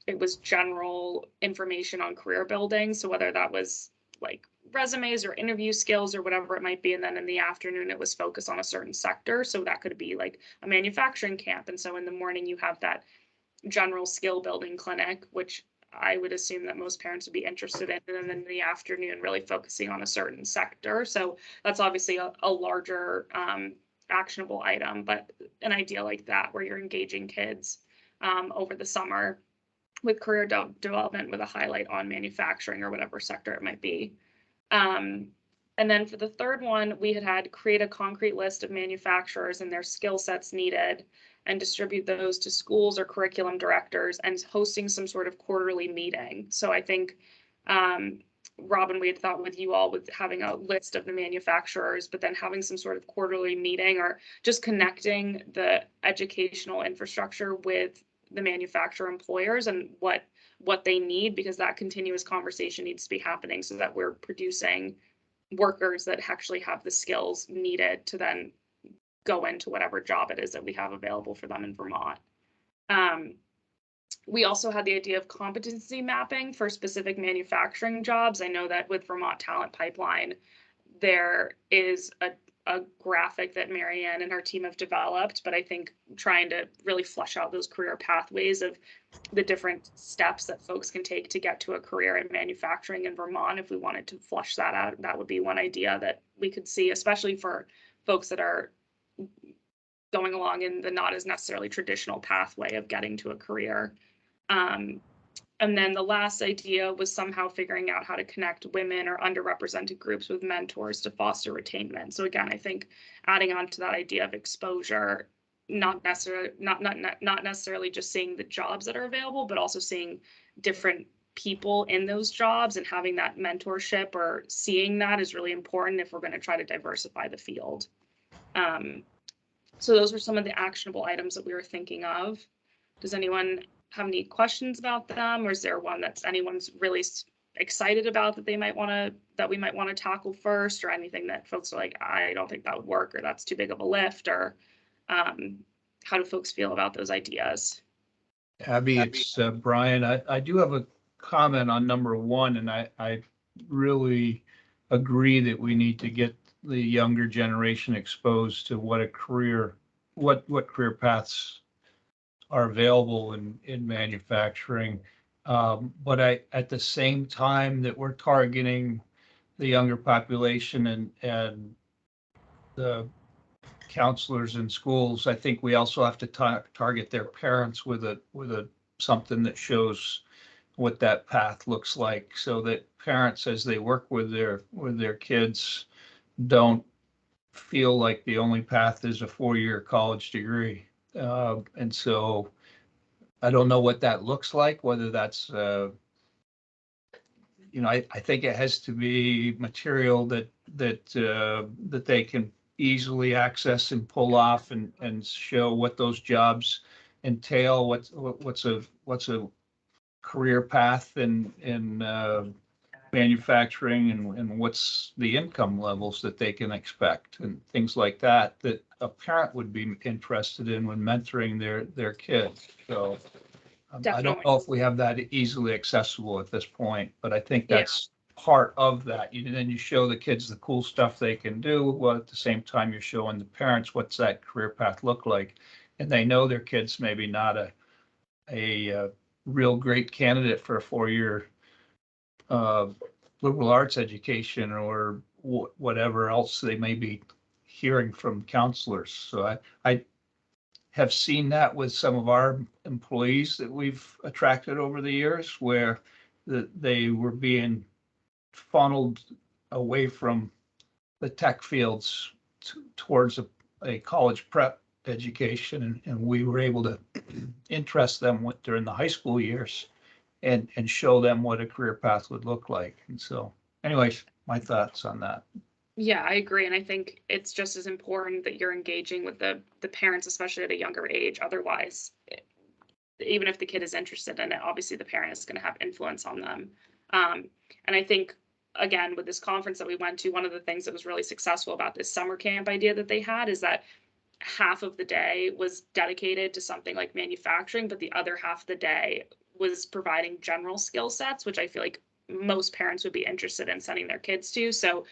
it was general information on career building. So whether that was like resumes or interview skills or whatever it might be. And then in the afternoon, it was focused on a certain sector. So that could be like a manufacturing camp. And so in the morning, you have that general skill building clinic, which I would assume that most parents would be interested in. And then in the afternoon, really focusing on a certain sector. So that's obviously a larger actionable item, but an idea like that where you're engaging kids over the summer with career development with a highlight on manufacturing or whatever sector it might be. And then for the third one, we had create a concrete list of manufacturers and their skill sets needed and distribute those to schools or curriculum directors and hosting some sort of quarterly meeting. So I think, Robin, we had thought with you all with having a list of the manufacturers, but then having some sort of quarterly meeting or just connecting the educational infrastructure with the manufacturer employers and what they need, because that continuous conversation needs to be happening so that we're producing workers that actually have the skills needed to then go into whatever job it is that we have available for them in Vermont. We also had the idea of competency mapping for specific manufacturing jobs. I know that with Vermont Talent Pipeline, there is a graphic that Marianne and her team have developed, but I think trying to really flesh out those career pathways of the different steps that folks can take to get to a career in manufacturing in Vermont, if we wanted to flesh that out, that would be one idea that we could see, especially for folks that are going along in the not as necessarily traditional pathway of getting to a career. And then the last idea was somehow figuring out how to connect women or underrepresented groups with mentors to foster retainment. So again, I think adding on to that idea of exposure, not necessarily just seeing the jobs that are available, but also seeing different people in those jobs and having that mentorship or seeing that is really important if we're going to try to diversify the field. So those were some of the actionable items that we were thinking of. Does anyone have any questions about them, or is there one that's anyone's really excited about that we might want to tackle first, or anything that folks are like, I don't think that would work, or that's too big of a lift, or how do folks feel about those ideas? Abby, it's Brian. I do have a comment on number 1, and I really agree that we need to get the younger generation exposed to what a career what career paths are available in manufacturing. But at the same time that we're targeting the younger population and the counselors in schools, I think we also have to target their parents with a something that shows what that path looks like, so that parents, as they work with their kids, don't feel like the only path is a 4-year college degree. And so I don't know what that looks like, whether that's, I think it has to be material that they can easily access and pull off and show what those jobs entail, what's a career path in manufacturing, and what's the income levels that they can expect, and things like that a parent would be interested in when mentoring their kids. So I don't Definitely. know if we have that easily accessible at this point, but I think Yeah. that's part of that. Then you show the kids the cool stuff they can do, while at the same time you're showing the parents what's that career path look like, and they know their kids maybe not a real great candidate for a 4-year liberal arts education, or whatever else they may be hearing from counselors. So I have seen that with some of our employees that we've attracted over the years, where they were being funneled away from the tech fields towards a college prep education, and we were able to interest them during the high school years and show them what a career path would look like. And so, anyways, my thoughts on that. Yeah, I agree. And I think it's just as important that you're engaging with the parents, especially at a younger age. Otherwise, even if the kid is interested in it, obviously the parent is going to have influence on them. And I think, again, with this conference that we went to, one of the things that was really successful about this summer camp idea that they had is that half of the day was dedicated to something like manufacturing, but the other half of the day was providing general skill sets, which I feel like most parents would be interested in sending their kids to. So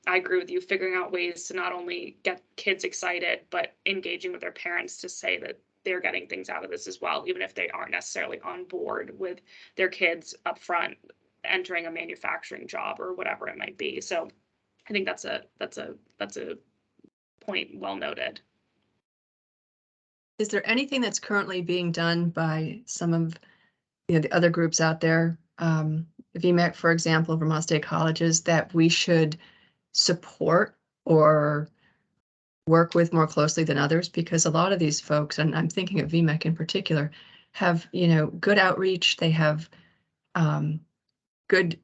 I agree with you, figuring out ways to not only get kids excited, but engaging with their parents to say that they're getting things out of this as well, even if they aren't necessarily on board with their kids up front entering a manufacturing job or whatever it might be. So I think that's a point well noted. Is there anything that's currently being done by some of the other groups out there, VMAC, for example, Vermont State Colleges, that we should support or work with more closely than others? Because a lot of these folks, and I'm thinking of VMAC in particular, have good outreach. They have good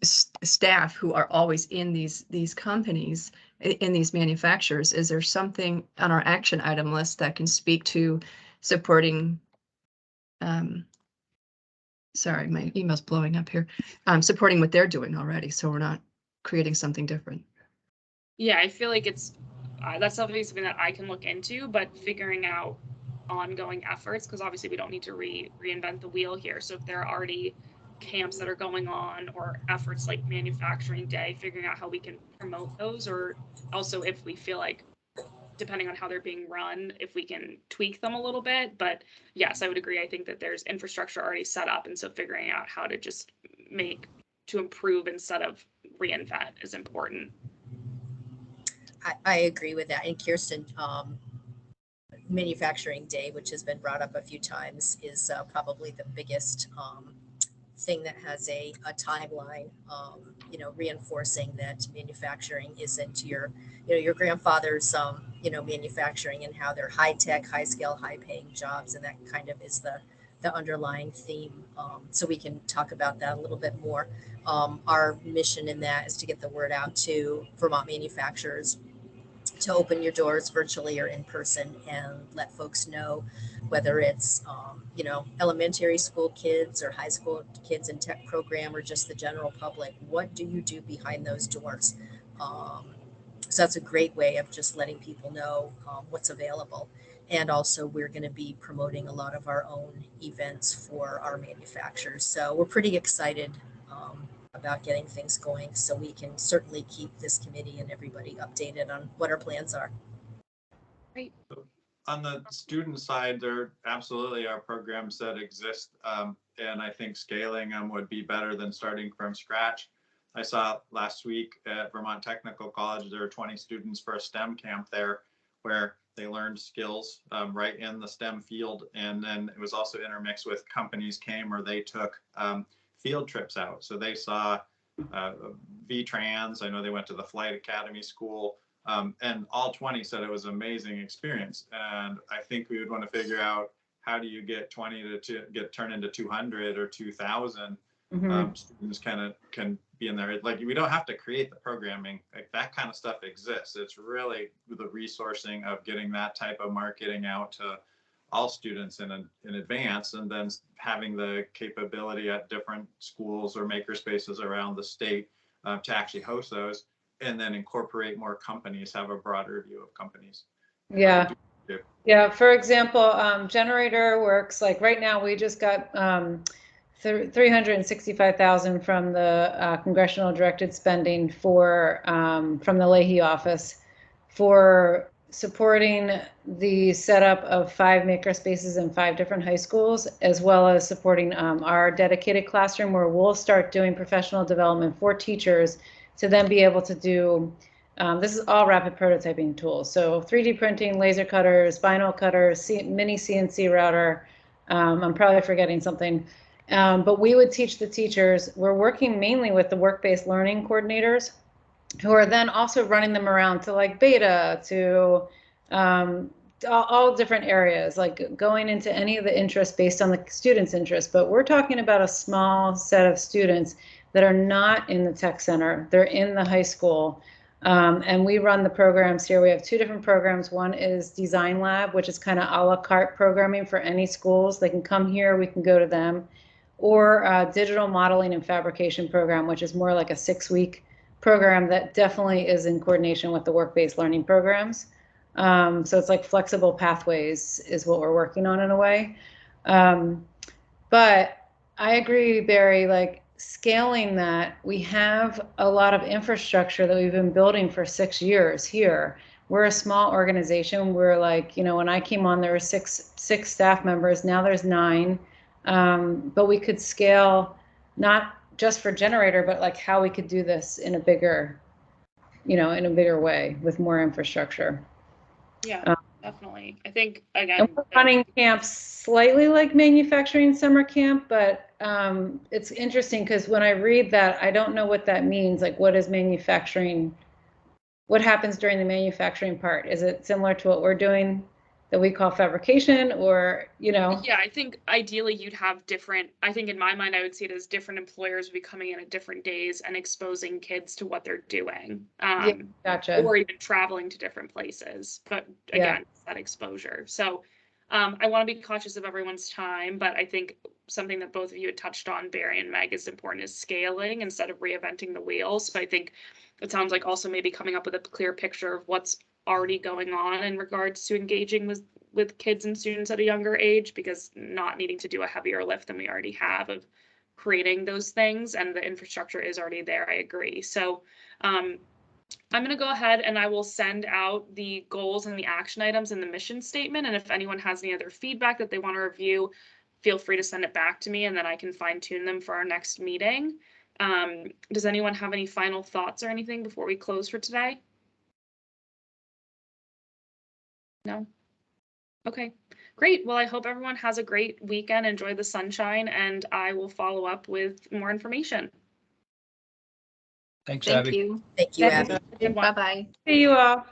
staff who are always in these companies, in these manufacturers. Is there something on our action item list that can speak to supporting? Sorry, my email's blowing up here. Supporting what they're doing already, so we're not creating something different. Yeah, I feel like it's that's definitely something that I can look into, but figuring out ongoing efforts, because obviously we don't need to reinvent the wheel here. So if there are already camps that are going on, or efforts like Manufacturing Day, figuring out how we can promote those, or also if we feel like, depending on how they're being run, if we can tweak them a little bit. But yes, I would agree. I think that there's infrastructure already set up, and so figuring out how to just to improve instead of reinvent is important. I agree with that. And Kirsten, Manufacturing Day, which has been brought up a few times, is probably the biggest thing that has a timeline, reinforcing that manufacturing isn't your grandfather's, manufacturing, and how they're high tech, high scale, high paying jobs. And that kind of is the underlying theme. So we can talk about that a little bit more. Our mission in that is to get the word out to Vermont manufacturers, to open your doors virtually or in person, and let folks know, whether it's elementary school kids or high school kids in tech program, or just the general public, what do you do behind those doors? So that's a great way of just letting people know what's available. And also, we're going to be promoting a lot of our own events for our manufacturers, so we're pretty excited about getting things going, so we can certainly keep this committee and everybody updated on what our plans are. Great. On the student side, there absolutely are programs that exist, and I think scaling them would be better than starting from scratch. I saw last week at Vermont Technical College, there were 20 students for a STEM camp there where they learned skills right in the STEM field. And then it was also intermixed with companies came or they took field trips out. So they saw VTrans. I know they went to the Flight Academy School. And all 20 said it was an amazing experience. And I think we would want to figure out how do you get 20 to get turned into 200 or 2,000 students can be in there. Like, we don't have to create the programming. Like, that kind of stuff exists. It's really the resourcing of getting that type of marketing out to all students in advance, and then having the capability at different schools or maker spaces around the state to actually host those, and then incorporate more companies, have a broader view of companies. Yeah. Yeah. For example, Generator works, like right now we just got 365,000 from the congressional directed spending for from the Leahy office for supporting the setup of 5 maker spaces in 5 different high schools, as well as supporting our dedicated classroom, where we'll start doing professional development for teachers to then be able to do, this is all rapid prototyping tools. So 3D printing, laser cutters, vinyl cutters, mini CNC router. I'm probably forgetting something. But we would teach the teachers. We're working mainly with the work-based learning coordinators, who are then also running them around to like beta, to all different areas, like going into any of the interests based on the students' interest. But we're talking about a small set of students that are not in the tech center. They're in the high school. And we run the programs here. We have 2 different programs. One is Design Lab, which is kind of a la carte programming for any schools. They can come here, we can go to them. Or Digital Modeling and Fabrication program, which is more like a 6-week program that definitely is in coordination with the work-based learning programs. So it's like flexible pathways is what we're working on in a way. But I agree, Barry, like scaling that, we have a lot of infrastructure that we've been building for 6 years here. We're a small organization. We're like, you know, when I came on, there were six staff members. Now there's 9. But we could scale not just for Generator, but like how we could do this in a bigger, you know, in a bigger way with more infrastructure. Yeah, definitely. I think, again, we're running camps slightly like manufacturing summer camp, but it's interesting because when I read that, I don't know what that means. Like, what is manufacturing? What happens during the manufacturing part? Is it similar to what we're doing that we call fabrication, or, you know? Yeah, I think ideally you'd have different, I think in my mind, I would see it as different employers would be coming in at different days and exposing kids to what they're doing. Yeah, gotcha. Or even traveling to different places, but again, it's that exposure. So I want to be cautious of everyone's time, but I think something that both of you had touched on, Barry and Meg, is important is scaling instead of reinventing the wheels. But I think it sounds like also maybe coming up with a clear picture of what's already going on in regards to engaging with kids and students at a younger age, because not needing to do a heavier lift than we already have of creating those things, and the infrastructure is already there. I agree. So I'm going to go ahead and I will send out the goals and the action items in the mission statement. And if anyone has any other feedback that they want to review, feel free to send it back to me and then I can fine tune them for our next meeting. Does anyone have any final thoughts or anything before we close for today? No? Okay, great. Well, I hope everyone has a great weekend. Enjoy the sunshine, and I will follow up with more information. Thanks, Thank Abby. you. Thank you, Abby. Bye-bye. See you all.